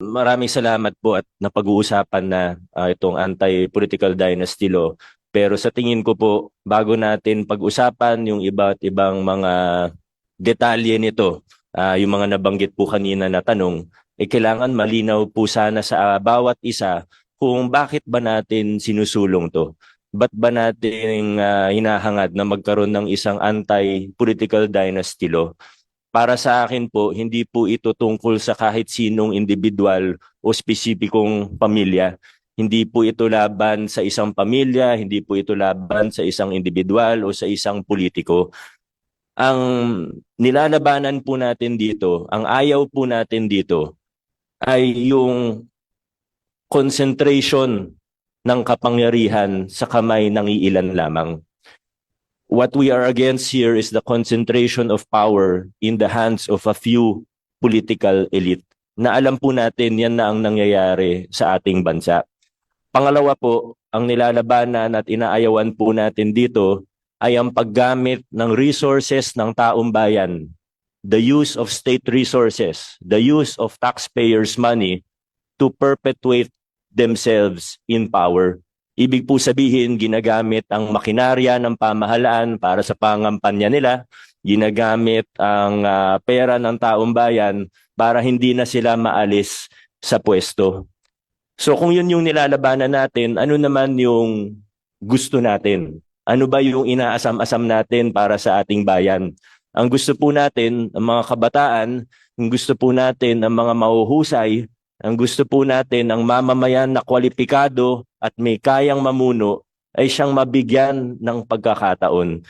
Maraming salamat po at napag-uusapan na itong anti-political dynasty law. Pero sa tingin ko po, bago natin pag-usapan yung iba't ibang mga detalye nito, yung mga nabanggit po kanina na tanong, kailangan malinaw po sana sa bawat isa kung bakit ba natin sinusulong to. Ba't ba natin hinahangad na magkaroon ng isang anti-political dynasty law? Para sa akin po, hindi po ito tungkol sa kahit sinong individual o spesipikong pamilya. Hindi po ito laban sa isang pamilya, hindi po ito laban sa isang individual o sa isang politiko. Ang nilalabanan po natin dito, ang ayaw po natin dito ay yung concentration ng kapangyarihan sa kamay ng iilan lamang. What we are against here is the concentration of power in the hands of a few political elite. Na alam po natin yan na ang nangyayari sa ating bansa. Pangalawa po, ang nilalabanan at inaayawan po natin dito ay ang paggamit ng resources ng taong bayan. The use of state resources, the use of taxpayers' money to perpetuate themselves in power. Ibig po sabihin, ginagamit ang makinarya ng pamahalaan para sa pangampanya nila, ginagamit ang pera ng taong bayan para hindi na sila maalis sa pwesto. So kung yun yung nilalabanan natin, ano naman yung gusto natin? Ano ba yung inaasam-asam natin para sa ating bayan? Ang gusto po natin, ang mga kabataan, ang gusto po natin, ang mga mahuhusay, ang gusto po natin, ang mamamayan na kwalipikado at may kayang mamuno ay siyang mabigyan ng pagkakataon.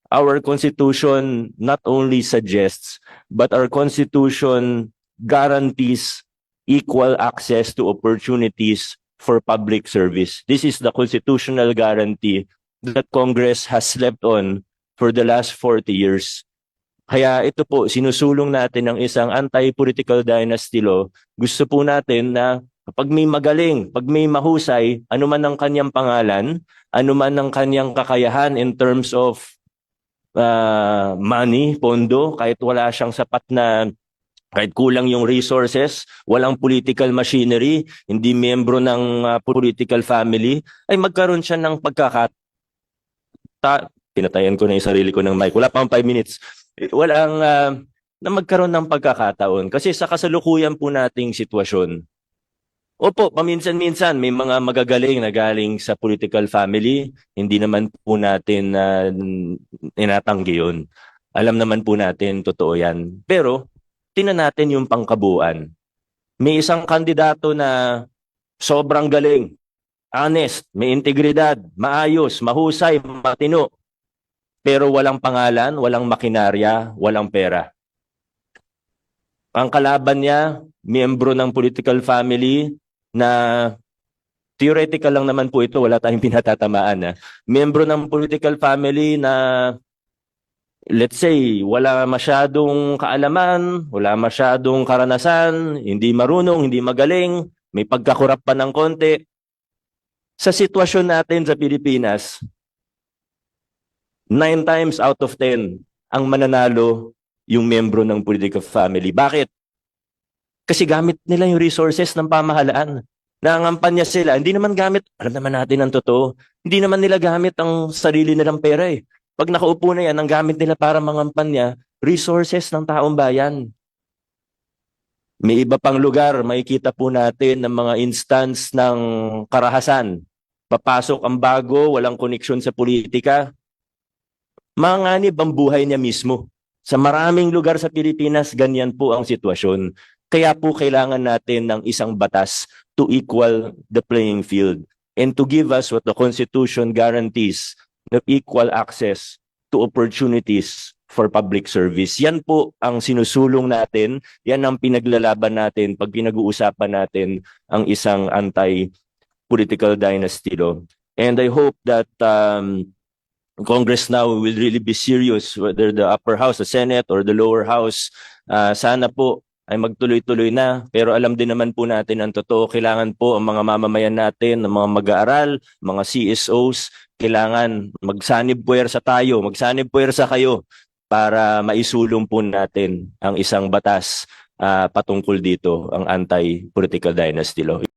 Our Constitution not only suggests, but our Constitution guarantees equal access to opportunities for public service. This is the constitutional guarantee that Congress has slept on for the last 40 years. Kaya ito po, sinusulong natin ng isang anti-political dynasty law. Gusto po natin na pag may magaling, pag may mahusay, ano man ang kanyang pangalan, ano man ang kanyang kakayahan in terms of money, pondo, kahit wala siyang sapat na, kahit kulang yung resources, walang political machinery, hindi miyembro ng political family, ay magkaroon siya ng pinatayan ko na yung sarili ko ng mic. Wala pang 5 minutes. Walang na magkaroon ng pagkakataon. Kasi sa kasalukuyan po nating sitwasyon, opo, paminsan-minsan may mga magagaling na galing sa political family. Hindi naman po natin inatanggi yun. Alam naman po natin, totoo yan. Pero, tingnan natin yung pangkabuuan. May isang kandidato na sobrang galing, honest, may integridad, maayos, mahusay, matino, pero walang pangalan, walang makinarya, walang pera. Ang kalaban niya, miyembro ng political family na theoretical lang naman po ito, wala tayong pinatatamaan. Miyembro ng political family na, let's say, wala masyadong kaalaman, wala masyadong karanasan, hindi marunong, hindi magaling, may pagkakurap pa ng konti. Sa sitwasyon natin sa Pilipinas, 9 times out of 10 ang mananalo yung miyembro ng political family. Bakit? Kasi gamit nila yung resources ng pamahalaan. Nangangampanya sila. Hindi naman gamit, alam naman natin ang totoo, hindi naman nila gamit ang sarili nilang pera eh. Pag nakaupo na yan, ang gamit nila para mangampanya, resources ng taong bayan. May iba pang lugar, makikita po natin ng mga instance ng karahasan. Papasok ang bago, walang koneksyon sa politika, manganib ang buhay niya mismo. Sa maraming lugar sa Pilipinas, ganyan po ang sitwasyon. Kaya po kailangan natin ng isang batas to equal the playing field and to give us what the Constitution guarantees, the equal access to opportunities for public service. Yan po ang sinusulong natin, yan ang pinaglalaban natin pag pinag-uusapan natin ang isang anti-political dynasty law. And I hope that Congress now will really be serious, whether the upper house, the Senate, or the lower house. Sana po ay magtuloy-tuloy na. Pero alam din naman po natin ang totoo. Kailangan po ang mga mamamayan natin, ang mga mag-aaral, mga CSOs, kailangan magsanib puwersa tayo, magsanib puwersa kayo para maisulong po natin ang isang batas patungkol dito, ang anti-political dynasty law.